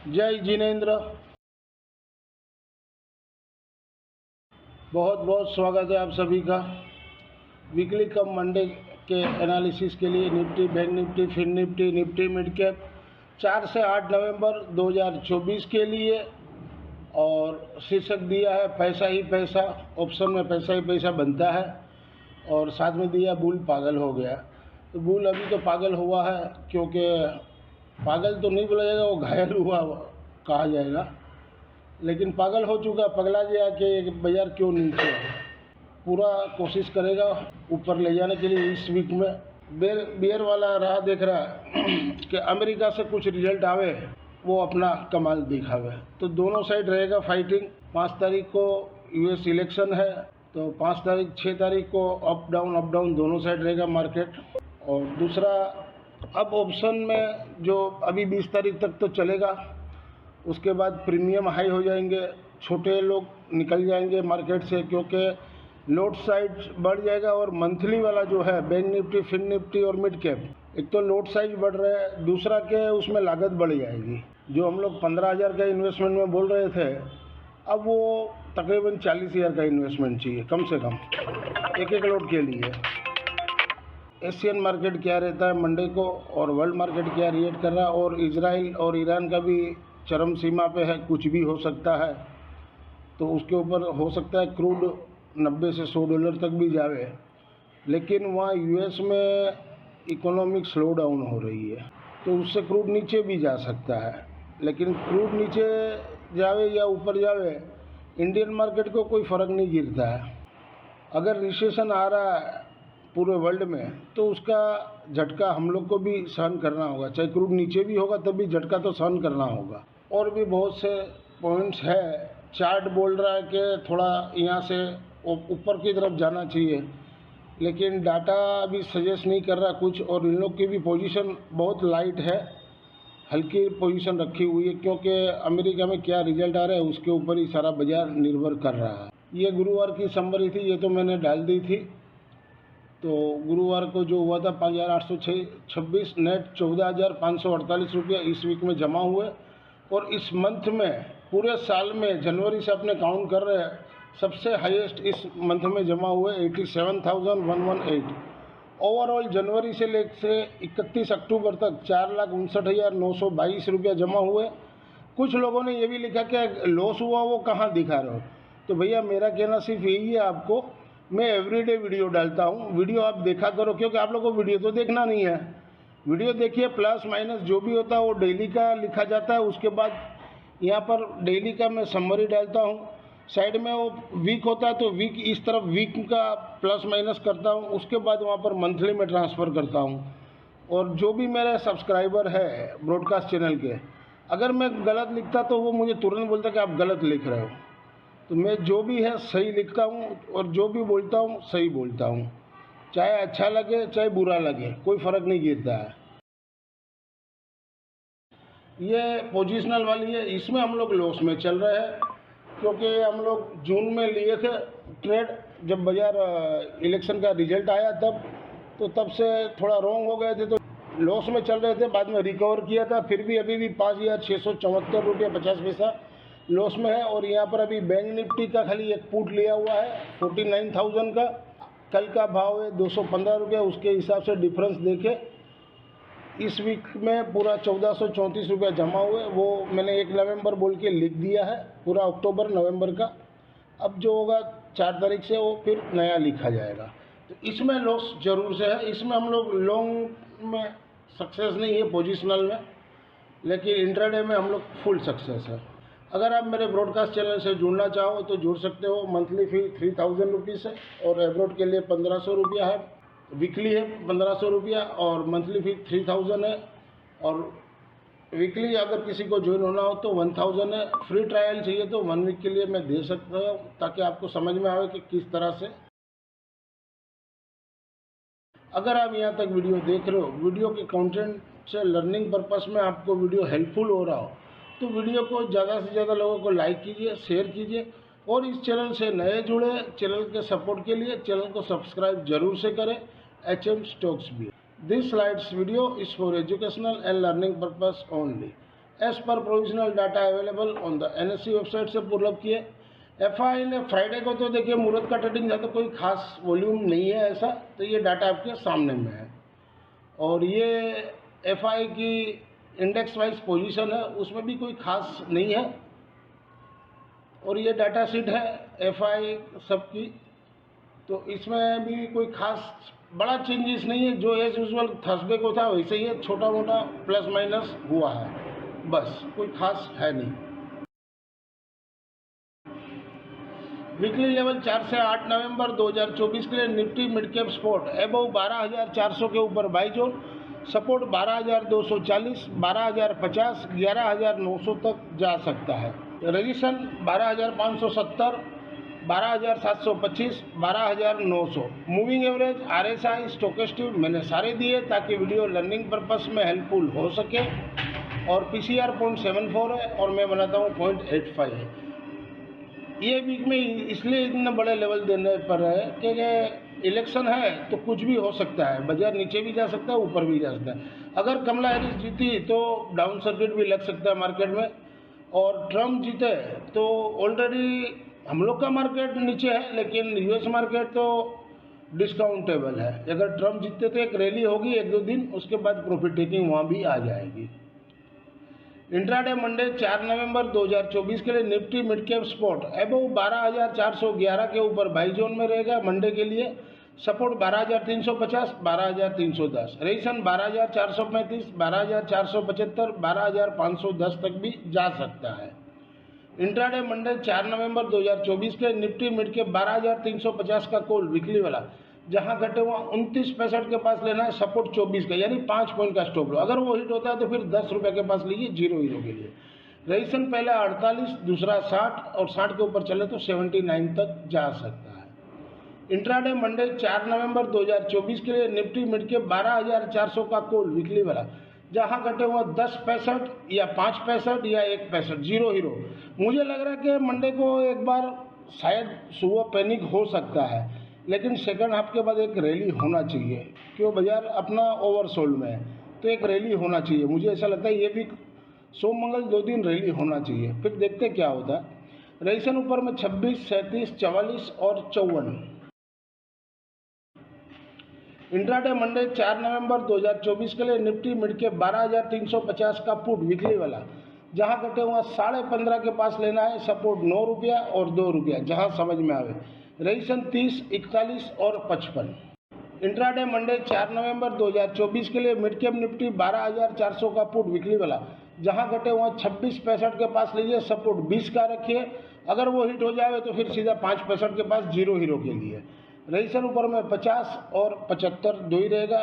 जय जिनेन्द्र। बहुत बहुत स्वागत है आप सभी का वीकली कम मंडे के एनालिसिस के लिए। Nifty, bank Nifty, Fin Nifty, Nifty mid cap 4 से 8 नवंबर 2024 के लिए। और शीर्षक दिया है पैसा ही पैसा। ऑप्शन में पैसा ही पैसा बनता है। और साथ में दिया बुल पागल हो गया। तो बुल अभी तो पागल हुआ है, क्योंकि पागल तो नहीं बोला जाएगा, वो घायल हुआ कहा जाएगा, लेकिन पागल हो चुका, पगला गया कि बाजार क्यों नीचे है। पूरा कोशिश करेगा ऊपर ले जाने के लिए। इस वीक में बियर वाला राह देख रहा है कि अमेरिका से कुछ रिजल्ट आवे, वो अपना कमाल दिखावे। तो दोनों साइड रहेगा फाइटिंग। 5 तारीख को यूएस इलेक्शन है, तो 5 तारीख 6 तारीख को अप डाउन दोनों साइड रहेगा मार्केट। और दूसरा, अब ऑप्शन में जो अभी 20 तारीख तक तो चलेगा, उसके बाद प्रीमियम हाई हो जाएंगे, छोटे लोग निकल जाएंगे मार्केट से, क्योंकि लोड साइज बढ़ जाएगा। और मंथली वाला जो है बैंक निफ्टी, फिन निफ्टी और मिड कैप, एक तो लोड साइज बढ़ रहा है, दूसरा के उसमें लागत बढ़ जाएगी। जो हम लोग 15,000 का इन्वेस्टमेंट में बोल रहे थे, अब वो तकरीबन 40,000 का इन्वेस्टमेंट चाहिए कम से कम एक लोड के लिए। एशियन मार्केट क्या रहता है मंडे को, और वर्ल्ड मार्केट क्या रिएक्ट कर रहा है, और इजराइल और ईरान का भी चरम सीमा पे है, कुछ भी हो सकता है। तो उसके ऊपर हो सकता है क्रूड 90 से $100 तक भी जावे। लेकिन वहाँ यूएस में इकोनॉमिक स्लो डाउन हो रही है, तो उससे क्रूड नीचे भी जा सकता है। लेकिन क्रूड नीचे जावे या ऊपर जावे, इंडियन मार्केट को कोई फ़र्क नहीं गिरता है। अगर रिसेशन आ रहा है पूरे वर्ल्ड में, तो उसका झटका हम लोग को भी सहन करना होगा। चाहे क्रूड नीचे भी होगा तब भी झटका तो सहन करना होगा। और भी बहुत से पॉइंट्स है। चार्ट बोल रहा है कि थोड़ा यहाँ से ऊपर की तरफ जाना चाहिए, लेकिन डाटा अभी सजेस्ट नहीं कर रहा कुछ। और इन लोग की भी पोजीशन बहुत लाइट है, हल्की पोजीशन रखी हुई है, क्योंकि अमेरिका में क्या रिजल्ट आ रहा है उसके ऊपर ही सारा बाजार निर्भर कर रहा है। ये गुरुवार की समरी थी, ये तो मैंने डाल दी थी। तो गुरुवार को जो हुआ था 5,826 नेट 14,548 रुपया इस वीक में जमा हुए। और इस मंथ में पूरे साल में जनवरी से अपने काउंट कर रहे हैं, सबसे हाईएस्ट इस मंथ में जमा हुए 87,118। ओवरऑल जनवरी से लेकर 31 अक्टूबर तक 4,59,922 रुपया जमा हुए। कुछ लोगों ने ये भी लिखा कि लॉस हुआ, वो कहाँ दिखा रहे हो। तो भैया मेरा कहना सिर्फ यही है आपको, मैं एवरीडे वीडियो डालता हूँ, वीडियो आप देखा करो, क्योंकि आप लोगों को वीडियो तो देखना नहीं है। वीडियो देखिए, प्लस माइनस जो भी होता है वो डेली का लिखा जाता है। उसके बाद यहाँ पर डेली का मैं समरी डालता हूँ, साइड में वो वीक होता है तो वीक इस तरफ वीक का प्लस माइनस करता हूँ। उसके बाद वहाँ पर मंथली में ट्रांसफ़र करता हूँ। और जो भी मेरे सब्सक्राइबर है ब्रॉडकास्ट चैनल के, अगर मैं गलत लिखता तो वो मुझे तुरंत बोलता कि आप गलत लिख रहे हो। तो मैं जो भी है सही लिखता हूँ, और जो भी बोलता हूँ सही बोलता हूँ, चाहे अच्छा लगे चाहे बुरा लगे, कोई फ़र्क नहीं गिरता है। ये पोजिशनल वाली है, इसमें हम लोग लॉस में चल रहे हैं, क्योंकि हम लोग जून में लिए थे ट्रेड, जब बाजार इलेक्शन का रिजल्ट आया तब से थोड़ा रॉन्ग हो गए थे, तो लॉस में चल रहे थे। बाद में रिकवर किया था, फिर भी अभी भी 5,674 रुपये 50 पैसा लॉस में है। और यहाँ पर अभी बैंक निफ्टी का खाली एक पुट लिया हुआ है 49,000 का। कल का भाव है 215 रुपये, उसके हिसाब से डिफरेंस देखे इस वीक में पूरा 1,434 रुपये जमा हुए। वो मैंने 1 नवंबर बोल के लिख दिया है, पूरा अक्टूबर नवंबर का। अब जो होगा 4 तारीख से वो फिर नया लिखा जाएगा। तो इसमें लॉस जरूर से है। इसमें हम लोग लॉन्ग में सक्सेस नहीं है पोजिशनल में, लेकिन इंट्राडे में हम लोग फुल सक्सेस है। अगर आप मेरे ब्रॉडकास्ट चैनल से जुड़ना चाहो तो जुड़ सकते हो। मंथली फ़ी 3,000 रुपीज़ है, और एब्रॉड के लिए 1,500 रुपया है। वीकली है 1,500 रुपया, और मंथली फ़ी 3,000 है। और वीकली अगर किसी को ज्वाइन होना हो तो 1,000 है। फ्री ट्रायल चाहिए तो 1 वीक के लिए मैं दे सकता हूँ, ताकि आपको समझ में आए कि किस तरह से। अगर आप यहाँ तक वीडियो देख रहे हो, वीडियो के कंटेंट से लर्निंग पर्पस में आपको वीडियो हेल्पफुल हो रहा हो, तो वीडियो को ज़्यादा से ज़्यादा लोगों को लाइक कीजिए, शेयर कीजिए। और इस चैनल से नए जुड़े, चैनल के सपोर्ट के लिए चैनल को सब्सक्राइब जरूर से करें। HM Stocks भी। This slides video is for educational and learning purpose only. As per provisional data available on the NSE website से पूर्व किए। FI ने फ्राइडे को तो देखिए मुहूर्त का ट्रेडिंग था तो कोई खास वॉल्यूम नहीं है ऐसा, तो ये डाटा आपके सामने में है। और ये FI की इंडेक्स वाइज पोजीशन है, उसमें भी कोई खास नहीं है। और ये डाटा शीट है FI सबकी, तो इसमें भी कोई खास बड़ा चेंजेस नहीं है, जो एज यूजुअल थर्सडे को था वैसे ही छोटा मोटा प्लस माइनस हुआ है, बस कोई खास है नहीं। वीकली लेवल 4 से 8 नवंबर 2024 के लिए Nifty mid cap spot above 12,400 के ऊपर बाई जोन, सपोर्ट 12,240, 12,050, 11,900 तक जा सकता है। Registration 12,570, 12,725, 12,900। Moving average, RSI, stochastic मैंने सारे दिए ताकि वीडियो लर्निंग पर्पस में हेल्पफुल हो सके। और PCR 0.74 है और मैं बनाता हूँ 0.85 है। ये वीक में इसलिए इतने बड़े लेवल देने पर है कि इलेक्शन है तो कुछ भी हो सकता है, बाजार नीचे भी जा सकता है, ऊपर भी जा सकता है। अगर कमला हैरिस जीती तो डाउन सर्किट भी लग सकता है मार्केट में, और ट्रम्प जीते तो ऑलरेडी हम लोग का मार्केट नीचे है, लेकिन US मार्केट तो डिस्काउंटेबल है। अगर ट्रम्प जीतते तो एक रैली होगी 1-2 दिन, उसके बाद प्रॉफिट टेकिंग वहाँ भी आ जाएगी। इंट्राडे मंडे 4 नवंबर 2024 के लिए Nifty mid cap spot above 12,411 के ऊपर बाई जोन में रहेगा मंडे के लिए, सपोर्ट 12,350, 12,310, रेसन 12,435, 12,475, 12,510 तक भी जा सकता है। इंट्राडे मंडे 4 नवंबर 2024 के निफ्टी मिड कैप 12,350 का कॉल वीकली वाला, जहां घटे हुआ 29.65 के पास लेना है, सपोर्ट 24 का यानी 5 पॉइंट का स्टॉप लो। अगर वो हिट होता है तो फिर 10 रुपये के पास लीजिए 0 हीरो के लिए। रजिस्ट्रेशन पहला 48, दूसरा 60 और 60 के ऊपर चले तो 79 तक जा सकता है। इंट्राडे मंडे 4 नवंबर 2024 के लिए निफ्टी मिड कैप 12,400 का कॉल वीकली वाला, जहां घटे हुआ 10.65 या 5.65 या 1.65, 0 हीरो। मुझे लग रहा है कि मंडे को एक बार शायद सुबह पैनिक हो सकता है, लेकिन सेकंड हाफ के बाद एक रैली होना चाहिए, क्यों बाजार अपना ओवरसोल्ड में है, तो एक रैली होना चाहिए। मुझे ऐसा लगता है ये भी सोम मंगल 2 दिन रैली होना चाहिए, फिर देखते क्या होता है। रजिस्ट्रेशन ऊपर में 26, 37, 44 और 54। इंट्राडे मंडे 4 नवंबर 2024 के लिए निफ्टी मिड कैप 12,350 का पुट वीकली वाला, जहां घटे हुआ 15.5 के पास लेना है, सपोर्ट 9 रुपया और 2 रुपया, जहां समझ में आवे। रजिस्ट्रेशन 30, 41 और 55। इंट्राडे मंडे 4 नवंबर 2024 के लिए मिड कैप निफ्टी 12,400 का पुट वीकली वाला, जहां घटे हुआ 26.65 के पास लीजिए, सपोर्ट 20 का रखिए। अगर वो हिट हो जाए तो फिर सीधा 5.65 के पास 0 हीरो के लिए। रजिस्ट्रेशन ऊपर में 50 और 75 दो ही रहेगा।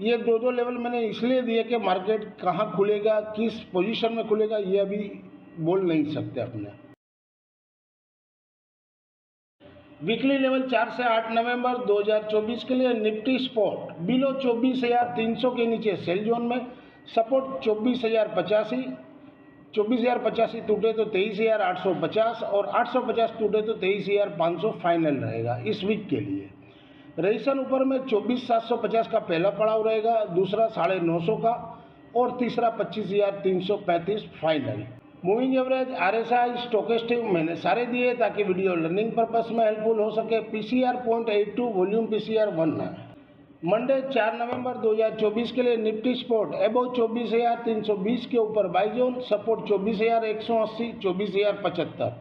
ये दो लेवल मैंने इसलिए दिए कि मार्केट कहाँ खुलेगा, किस पोजीशन में खुलेगा, ये अभी बोल नहीं सकते अपने। वीकली लेवल 4 से 8 नवंबर 2024 के लिए निफ्टी स्पॉट बिलो 24,300 के नीचे सेल जोन में, सपोर्ट 24,085, 24,085 टूटे तो 23,850 और 850 टूटे तो 23,500 फाइनल रहेगा इस वीक के लिए। रजिस्ट्रेशन ऊपर में 24,750 का पहला पड़ाव रहेगा, दूसरा 950 का और तीसरा 25,335 final. Moving average, RSI, stochastic मैंने सारे दिए ताकि वीडियो लर्निंग पर्पस में हेल्पफुल हो सके। PCR 0.82, वॉल्यूम PCR 1 है। मंडे 4 नवंबर 2024 के लिए निफ्टी स्पॉट एबव 24,320 के ऊपर बाई जोन, सपोर्ट 24,180, 24,075,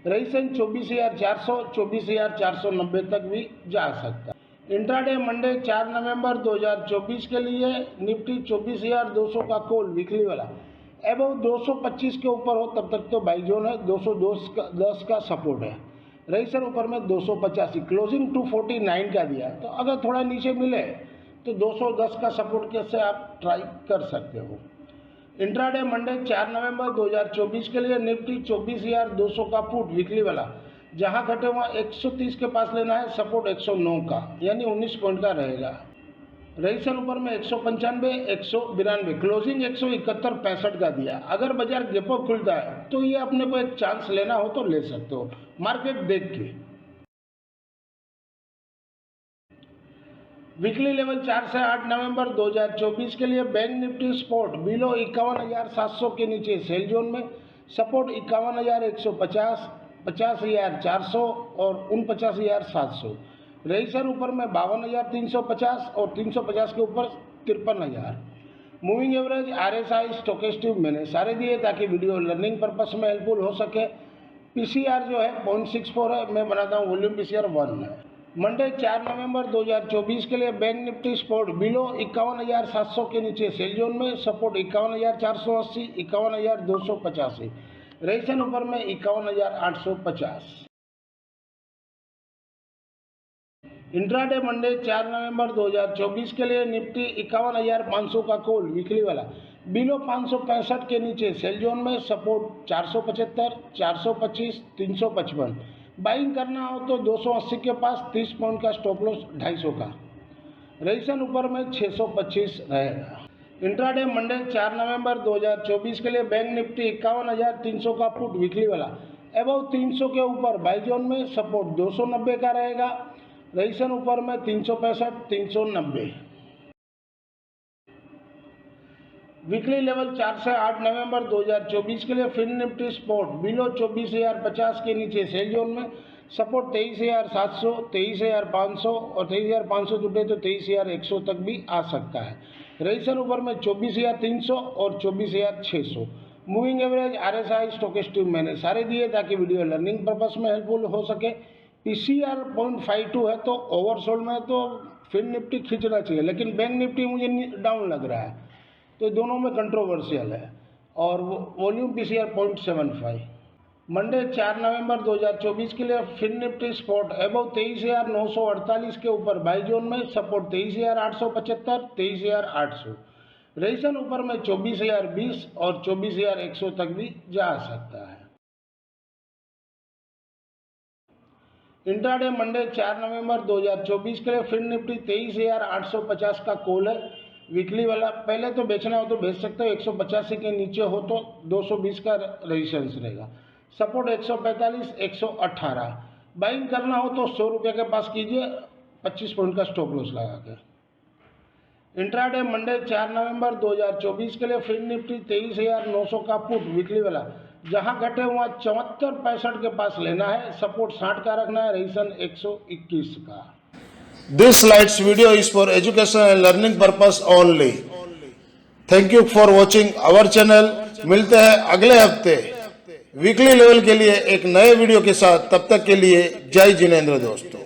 रजिस्ट्रेशन 24,400, 24,490 तक भी जा सकता है। इंट्राडे मंडे 4 नवंबर 2024 के लिए निफ्टी 24,200 का कॉल वीकली वाला, एबव 225 के ऊपर हो तब तक तो बाई जोन है, 210 का सपोर्ट है। रजिस्ट्रेशन ऊपर में 285, क्लोजिंग 249 का दिया, तो अगर थोड़ा नीचे मिले तो 210 का सपोर्ट कैसे आप ट्राई कर सकते हो। इंट्राडे मंडे 4 नवंबर 2024 के लिए निफ्टी 24,200 का पुट वीकली वाला, जहां घटे हुआ 130 के पास लेना है, सपोर्ट 109 का यानी 19 पॉइंट का रहेगा। रजिस्ट्रेशन ऊपर में 195, 192, क्लोजिंग 171.65 का दिया। अगर बाजार गैप अप खुलता है तो ये अपने को एक चांस लेना हो तो ले सकते हो मार्केट देख के। वीकली लेवल 4 से 8 नवंबर 2024 के लिए बैंक निफ्टी स्पोर्ट बिलो 51,700 के नीचे सेल जोन में, सपोर्ट 51,150, 50,400 और 49,700। रजिस्टर ऊपर में 52,350 और 350 के ऊपर 53,000। मूविंग एवरेज RSI स्टोकेस्टिक मैंने सारे दिए ताकि वीडियो लर्निंग पर्पस में हेल्पफुल हो सके। PCR जो है 0.64 है, मैं बनाता हूँ वॉल्यूम PCR 1 है। मंडे 4 नवंबर 2024 के लिए बैंक निफ्टी स्पोर्ट बिलो 51,700 के नीचे सेल जोन में, सपोर्ट 51,480, 51,285। रजिस्टर ऊपर में 51,850। इंट्राडे मंडे 4 नवंबर 2024 के लिए निफ्टी 51,500 का कॉल वीकली वाला बिलो 565 के नीचे सेल जोन में, सपोर्ट 475, 425, 355। बाइंग करना हो तो 280 के पास 30 पॉइंट का स्टॉप लॉस 250 का। रजिस्टर ऊपर में 625 रहेगा। इंट्राडे मंडे 4 नवंबर 2024 के लिए बैंक निफ्टी 51,300 का पुट वीकली वाला अबव 300 के ऊपर बाई जोन में, सपोर्ट 290 का रहेगा। रजिस्टर ऊपर में 365, 390। वीकली लेवल 4 से 8 नवंबर 2024 के लिए फिन निफ्टी स्पोर्ट बिलो 24,050 के नीचे सेल जोन में, सपोर्ट 23,700, 23,500 और 23,500 टूटे तो 23,100 तक भी आ सकता है। रजिस्टर ऊपर में 24,300 और 24,600। मूविंग एवरेज RSI स्टोकेस्टिक मैंने सारे दिए ताकि वीडियो लर्निंग पर्पस में हेल्पफुल हो सके। PCR 0.52 है तो ओवरसोल्ड में तो फिन निफ्टी खींचना चाहिए, लेकिन बैंक निफ्टी मुझे डाउन लग रहा है, तो दोनों में कंट्रोवर्शियल है। और वॉल्यूम PCR 0.75। मंडे 4 नवंबर 2024 के लिए फिन निफ्टी स्पोर्ट अबव 23,948 के ऊपर बाई जोन में, सपोर्ट 23,875, 23,800। रजिस्टर ऊपर में 24,020 और 24,100 तक भी जा सकता है। इंट्राडे मंडे 4 नवंबर 2024 के लिए फिन निफ्टी 23,850 का कॉल है वीकली वाला। पहले तो बेचना हो तो बेच सकते हो, 185 के नीचे हो तो 220 का रेजिस्टेंस रहेगा। सपोर्ट 145, 118। बाइंग करना हो तो 100 रुपये के पास कीजिए, 25 पॉइंट का स्टॉप लॉस लगा के। इंट्राडे मंडे 4 नवंबर 2024 के लिए फिन निफ्टी 23,900 का पुट वीकली वाला जहां घटे वहां 74-65 के पास लेना है, सपोर्ट 60 का रखना है, रजिस्टर 121 का। This slides video is for education and learning purpose only. Thank you for watching our channel. मिलते हैं अगले हफ्ते वीकली लेवल के लिए एक नए वीडियो के साथ। तब तक के लिए जय जिनेंद्र दोस्तों।